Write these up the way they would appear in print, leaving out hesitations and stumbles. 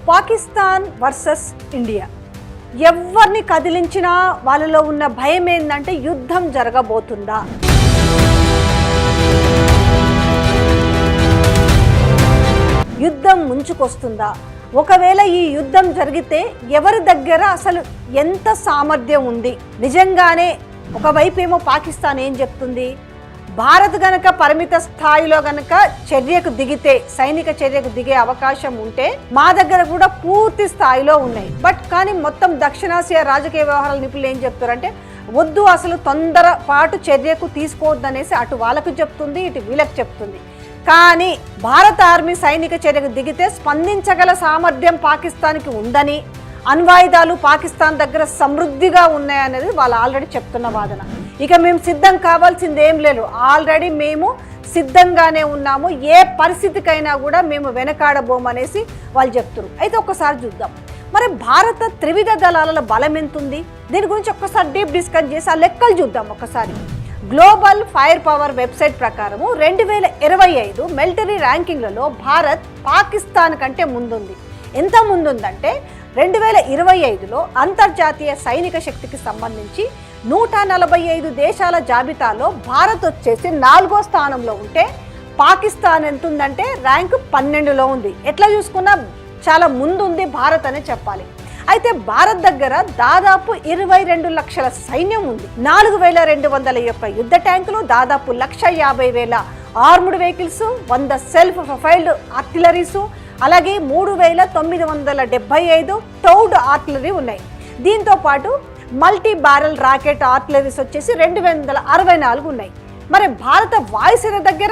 Pakistan versus India. ఎవరిని కదిలించినా వాళ్ళలో ఉన్న భయం ఏంటంటే యుద్ధం జరగబోతుందా, యుద్ధం ముంచుకొస్తుందా, ఒకవేళ ఈ యుద్ధం జరిగితే ఎవరి దగ్గర అసలు ఎంత సామర్థ్యం ఉంది. నిజంగానే ఒకవైపు ఏమో పాకిస్తాన్ ఏం చెప్తుంది, భారత్ గనక పరిమిత స్థాయిలో గనక చర్యకు దిగితే, సైనిక చర్యకు దిగే అవకాశం ఉంటే మా దగ్గర కూడా పూర్తి స్థాయిలో ఉన్నాయి. కానీ మొత్తం దక్షిణాసియా రాజకీయ వ్యవహారాల నిపుణులు ఏం చెప్తారంటే వద్దు, అసలు తొందరపాటు చర్యకు తీసుకోవద్దనేసి అటు వాళ్ళకు చెప్తుంది, ఇటు వీళ్ళకి చెప్తుంది. కానీ భారత ఆర్మీ సైనిక చర్యకు దిగితే స్పందించగల సామర్థ్యం పాకిస్తాన్కి ఉందని, అణ్వాయుధాలు పాకిస్తాన్ దగ్గర సమృద్ధిగా ఉన్నాయనేది వాళ్ళు ఆల్రెడీ చెప్తున్న వాదన. ఇక మేము సిద్ధం కావాల్సింది ఏం లేదు, ఆల్రెడీ మేము సిద్ధంగానే ఉన్నాము, ఏ పరిస్థితికైనా కూడా మేము వెనకాడబోమనేసి వాళ్ళు చెప్తున్నారు. అయితే ఒక్కసారి చూద్దాం, మరి భారత త్రివిధ దళాల బలం ఎంతుంది, దీని గురించి ఒక్కసారి డీప్ డిస్కస్ చేసి ఆ లెక్కలు చూద్దాం. ఒకసారి గ్లోబల్ ఫైర్ పవర్ వెబ్సైట్ ప్రకారము 2025 మిలిటరీ ర్యాంకింగ్లలో భారత్ పాకిస్తాన్ కంటే ముందుంది. ఎంత ముందుందంటే 2025లో అంతర్జాతీయ సైనిక శక్తికి సంబంధించి 145 దేశాల జాబితాలో భారత్ వచ్చేసి 4వ స్థానంలో ఉంటే పాకిస్తాన్ ఎంత ఉందంటే ర్యాంక్ 12లో ఉంది. ఎట్లా చూసుకున్నా చాలా ముందుంది భారత్ అనే చెప్పాలి. అయితే భారత్ దగ్గర దాదాపు 22 లక్షల సైన్యం ఉంది, 4200 యొక్క యుద్ధ ట్యాంకులు, దాదాపు 150,000 armed vehicles, 100 self profiled artilleries, అలాగే 3975 టౌడ్ ఆర్టిలరీ ఉన్నాయి. దీంతో పాటు మల్టీ బ్యారల్ రాకెట్ ఆర్టిలరీస్ వచ్చేసి 264 ఉన్నాయి. మరి భారత వాయుసేన దగ్గర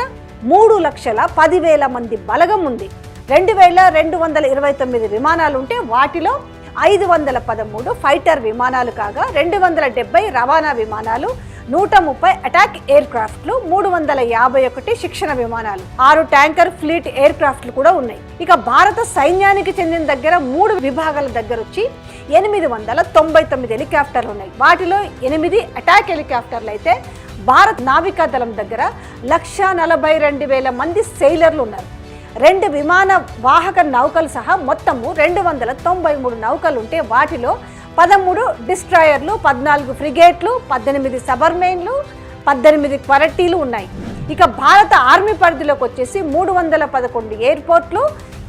3,10,000 మంది బలగం ఉంది, 2229 విమానాలు ఉంటే వాటిలో 513 ఫైటర్ విమానాలు కాగా 270 రవాణా విమానాలు, 130 అటాక్ ఎయిర్ క్రాఫ్ట్లు, 351 శిక్షణ విమానాలు, 6 ట్యాంకర్ ఫ్లీట్ ఎయిర్ క్రాఫ్ట్లు కూడా ఉన్నాయి. ఇక భారత సైన్యానికి చెందిన దగ్గర 3 విభాగాల దగ్గర వచ్చి 899 హెలికాప్టర్లు ఉన్నాయి. వాటిలో 8 అటాక్ హెలికాప్టర్లు అయితే భారత్ నావికా దళం దగ్గర 142,000 మంది సెయిలర్లు ఉన్నారు. 2 విమాన వాహక నౌకలు సహా మొత్తము 293 నౌకలు ఉంటే వాటిలో 13 డిస్ట్రాయర్లు, 14 ఫ్రిగేట్లు, 18 సబర్మెయిన్లు, 18 క్వరటీలు ఉన్నాయి. ఇక భారత ఆర్మీ పరిధిలోకి వచ్చేసి 311 ఎయిర్పోర్ట్లు,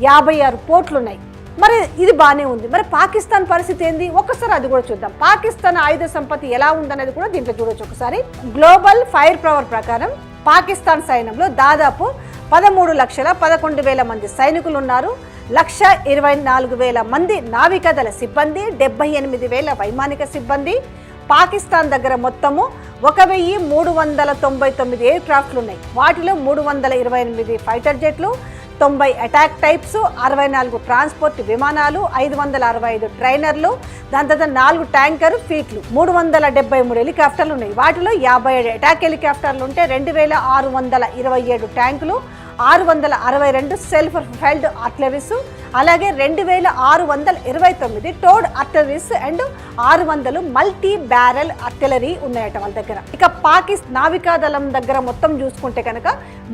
56 పోర్ట్లు ఉన్నాయి. మరి ఇది బాగానే ఉంది. మరి పాకిస్తాన్ పరిస్థితి ఏంది, ఒక్కసారి అది కూడా చూద్దాం. పాకిస్తాన్ ఆయుధ సంపత్తి ఎలా ఉందనేది కూడా దీంట్లో చూడొచ్చు. ఒకసారి గ్లోబల్ ఫైర్ పవర్ ప్రకారం పాకిస్తాన్ సైన్యంలో దాదాపు 13,11,000 మంది సైనికులు ఉన్నారు, 1,24,000 మంది నావికాదళ సిబ్బంది, 78,000 వైమానిక సిబ్బంది. పాకిస్తాన్ దగ్గర మొత్తము 1,399 ఎయిర్ క్రాఫ్ట్లు ఉన్నాయి. వాటిలో 328 ఫైటర్ జెట్లు, 90 అటాక్ టైప్స్, 64 ట్రాన్స్పోర్ట్ విమానాలు, 565 ట్రైనర్లు, దాని తర్వాత 4 ట్యాంకర్ ఫీట్లు, 373 హెలికాప్టర్లు ఉన్నాయి. వాటిలో 57 అటాక్ హెలికాప్టర్లు ఉంటే 2,627 ట్యాంకులు, 662 సెల్ఫ్ ప్రొఫైల్డ్ ఆర్టిలరీస్, అలాగే 2,629 towed artilleries and 600 multi barrel artillery ఉన్నాయట వాళ్ళ దగ్గర. ఇక పాకిస్తాన్ నావికాదళం దగ్గర మొత్తం చూసుకుంటే కనుక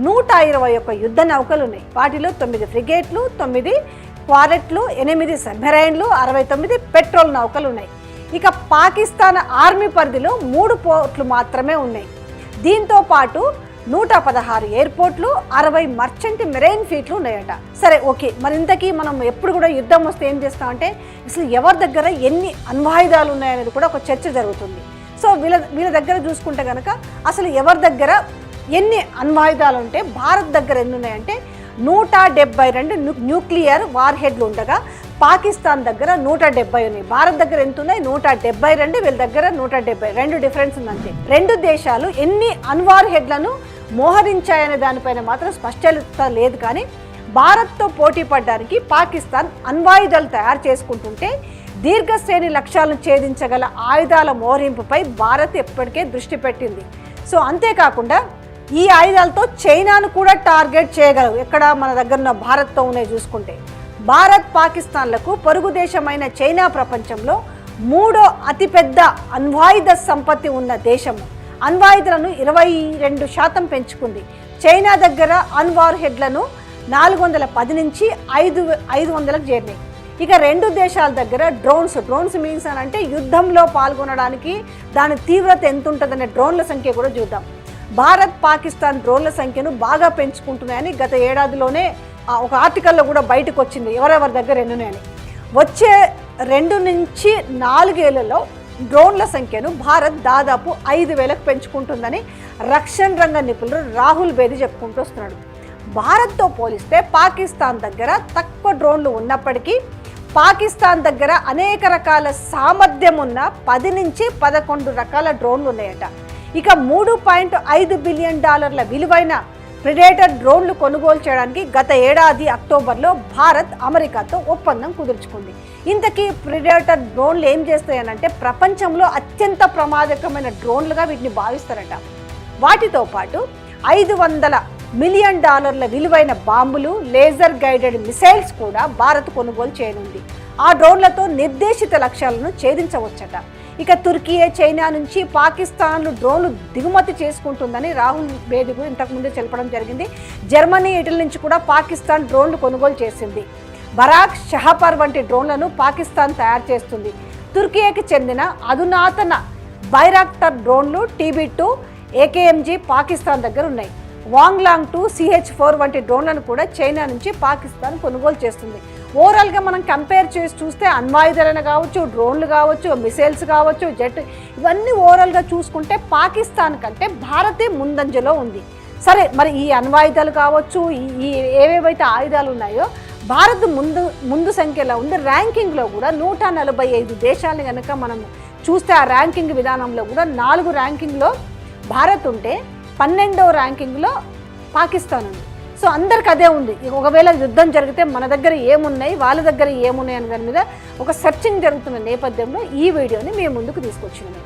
121 యుద్ధ నౌకలు ఉన్నాయి. వాటిలో 9 ఫ్రిగేట్లు, 9 క్వారెట్లు, 8 సబ్మెరైన్లు, 69 పెట్రోల్ నౌకలు ఉన్నాయి. ఇక పాకిస్తాన్ ఆర్మీ పరిధిలో 3 పోర్ట్లు మాత్రమే ఉన్నాయి. దీంతో పాటు 116 ఎయిర్పోర్ట్లు, 60 మర్చెంట్ మెరైన్ ఫ్లీట్లు ఉన్నాయట. సరే, ఓకే. మరి ఇంతకీ మనం ఎప్పుడు కూడా యుద్ధం వస్తే ఏం చేస్తామంటే అసలు ఎవరి దగ్గర ఎన్ని అణ్వాయుధాలు ఉన్నాయనేది కూడా ఒక చర్చ జరుగుతుంది. సో వీళ్ళ దగ్గర చూసుకుంటే కనుక అసలు ఎవరి దగ్గర ఎన్ని అణ్వాయుధాలు ఉంటే భారత్ దగ్గర ఎన్ని ఉన్నాయంటే 172 న్యూక్లియర్ వార్ హెడ్లు ఉండగా పాకిస్తాన్ దగ్గర 170 ఉన్నాయి. భారత్ దగ్గర ఎంత ఉన్నాయి? 172, వీళ్ళ దగ్గర 170. 2 డిఫరెన్స్ ఉందంటే. 2 దేశాలు ఎన్ని అణ్వార్ హెడ్లను మోహరించాయనే దానిపైన మాత్రం స్పష్టత లేదు. కానీ భారత్తో పోటీ పడడానికి పాకిస్తాన్ అణ్వాయుధాలు తయారు చేసుకుంటుంటే దీర్ఘశ్రేణి లక్ష్యాలను ఛేదించగల ఆయుధాల మోహరింపుపై భారత్ ఎప్పటికే దృష్టి పెట్టింది. సో అంతేకాకుండా ఈ ఆయుధాలతో చైనాను కూడా టార్గెట్ చేయగలవు. ఎక్కడ మన దగ్గర ఉన్న భారత్తో ఉన్నాయి చూసుకుంటే. భారత్ పాకిస్తాన్లకు పొరుగు దేశమైన చైనా ప్రపంచంలో 3వ అతిపెద్ద అణ్వాయుధ సంపత్తి ఉన్న దేశము. అణ్వాయుధాలను 22% పెంచుకుంది. చైనా దగ్గర అణ్వార్ హెడ్లను 410 నుంచి 500కు చేరినాయి. ఇక రెండు దేశాల దగ్గర డ్రోన్స్ మీన్స్ అని అంటే యుద్ధంలో పాల్గొనడానికి దాని తీవ్రత ఎంత ఉంటుందనే డ్రోన్ల సంఖ్య కూడా చూద్దాం. భారత్ పాకిస్తాన్ డ్రోన్ల సంఖ్యను బాగా పెంచుకుంటున్నాయని గత ఏడాదిలోనే ఒక ఆర్టికల్లో కూడా బయటకు వచ్చింది ఎవరెవరి దగ్గర ఎన్నున్నాయని. వచ్చే 2 నుంచి 4 ఏళ్లలో డ్రోన్ల సంఖ్యను భారత్ దాదాపు 5,000కు పెంచుకుంటుందని రక్షణ రంగ నిపుణులు రాహుల్ బేది చెప్పుకుంటూ వస్తున్నాడు. భారత్తో పోలిస్తే పాకిస్తాన్ దగ్గర తక్కువ డ్రోన్లు ఉన్నప్పటికీ పాకిస్తాన్ దగ్గర అనేక రకాల సామర్థ్యం ఉన్న 10 నుంచి 11 రకాల డ్రోన్లు ఉన్నాయట. ఇక $3.5 బిలియన్ విలువైన ప్రిడేటర్ డ్రోన్లు కొనుగోలు చేయడానికి గత ఏడాది అక్టోబర్లో భారత్ అమెరికాతో ఒప్పందం కుదుర్చుకుంది. ఇంతకీ ప్రిడేటర్ డ్రోన్లు ఏం చేస్తాయనంటే ప్రపంచంలో అత్యంత ప్రమాదకరమైన డ్రోన్లుగా వీటిని భావిస్తారట. వాటితో పాటు $500 మిలియన్ విలువైన బాంబులు, లేజర్ గైడెడ్ మిసైల్స్ కూడా భారత్ కొనుగోలు చేయనుంది. ఆ డ్రోన్లతో నిర్దేశిత లక్ష్యాలను ఛేదించవచ్చట. ఇక తుర్కియే, చైనా నుంచి పాకిస్తాన్లు డ్రోన్లు దిగుమతి చేసుకుంటుందని రాహుల్ బేది ఇంతకుముందే తెలపడం జరిగింది. జర్మనీ, ఇటలీ నుంచి కూడా పాకిస్తాన్ డ్రోన్లు కొనుగోలు చేసింది. బరాక్, షహపర్ వంటి డ్రోన్లను పాకిస్తాన్ తయారు చేస్తుంది. తుర్కియేకి చెందిన అధునాతన బైరాక్టర్ డ్రోన్లు TB2, AKMG పాకిస్తాన్ దగ్గర ఉన్నాయి. వాంగ్లాంగ్ 2, CH4 వంటి డ్రోన్లను కూడా చైనా నుంచి పాకిస్తాన్ కొనుగోలు చేస్తుంది. ఓవరాల్గా మనం కంపేర్ చేసి చూస్తే అణ్వాయుధాలను కావచ్చు, డ్రోన్లు కావచ్చు, మిసైల్స్ కావచ్చు, జెట్, ఇవన్నీ ఓవరాల్గా చూసుకుంటే పాకిస్తాన్ కంటే భారతే ముందంజలో ఉంది. సరే, మరి ఈ అణ్వాయుధాలు కావచ్చు, ఈ ఏవేవైతే ఆయుధాలు ఉన్నాయో భారత్ ముందు సంఖ్యలో ఉంది. ర్యాంకింగ్లో కూడా 145 దేశాలను కనుక మనం చూస్తే ఆ ర్యాంకింగ్ విధానంలో కూడా 4 ర్యాంకింగ్లో భారత్ ఉంటే 12వ ర్యాంకింగ్లో పాకిస్తాన్ ఉంది. సో అందరికి అదే ఉంది. ఒకవేళ యుద్ధం జరిగితే మన దగ్గర ఏమున్నాయి, వాళ్ళ దగ్గర ఏమున్నాయి అనే దాని మీద ఒక సెర్చింగ్ జరుగుతున్న నేపథ్యంలో ఈ వీడియోని మేము ముందుకు తీసుకొచ్చినాము.